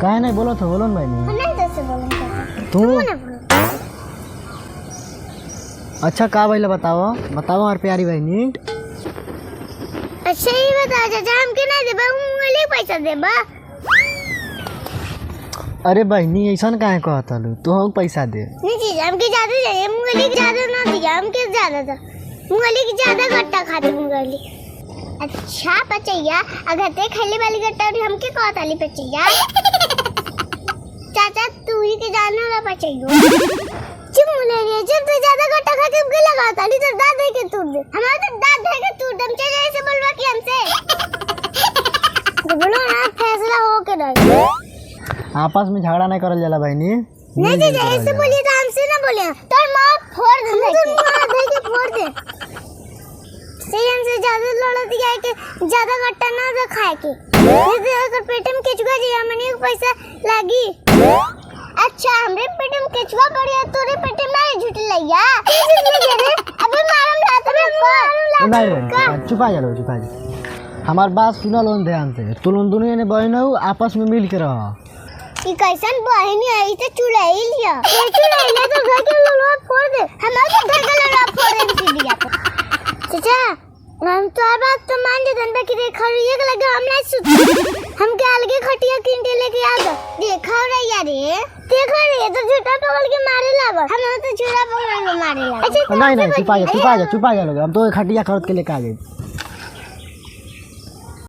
काहे नहीं बोलो तो बोलो ना भाई नहीं तो से बोलो तू अच्छा का भाई बताओ बताओ हमारी प्यारी बहनी। अच्छा ही बता चाचा हम के नहीं देबा उंगली पैसा देबा। अरे बहनी ऐसा काहे कहता लू तू हम पैसा दे नहीं चीज हमके ज्यादा चाहिए मूंगफली की ज्यादा ना दिया हमके ज्यादा था मूंगफली की ज्यादा गट्टा खाते मूंगफली। अच्छा पचैया अगर ते खली वाली गट्टा और हमके कहता ली पचैया चाचा तू ही के जाने वाला पचैयो चुप मुले रे जब तो ज्यादा गट्टा खा के हमके लगाता ली तो दांत दे के तोड़ दे हमारा तो दांत दे के तोड़ दम चाचा ऐसे बोलवा कि हमसे तो बोलो ना फैसला हो के रहे आपस में झगड़ा नहीं करल जाला बहनी। नहीं जी ऐसे बोलिए तो हमसे ना बोलिए तो मां फोड़ दे तो मां दे के फोड़ दे से हमसे ज्यादा लड़त गया कि ज्यादा गट्टा ना दे खाए के ये अगर पेट में केचुआ जी हमने पैसा लागी। अच्छा हमरे पेट में केचुआ पड़िया तोरे पेट में झूठ लइया अबे मारम रात में नहीं चुपा जा लो चुपा जा हमार बात सुना लो ध्यान से तू लोग दोनों ने बहन आपस में मिल के रहो। ई कैसन बहनी है तो चुड़ैल लिया ये चुड़ैल तो घर के लोहा फोड़ दे हमारे तो घर का लोहा फोड़ दे सीधी जाता चाचा हम तो बात तो मान जे धन बाकी देखा रही है लगा हम नहीं सुत हम के अलगे खटिया किनते लेके आ गए देखा रही यार ये देखा रही तो झूठा पकड़ के मारे लगा हम तो झूठा पकड़ के मारे लगा। नहीं चुपा जा लोग हम तो खटिया खरीद के लेके आ गए।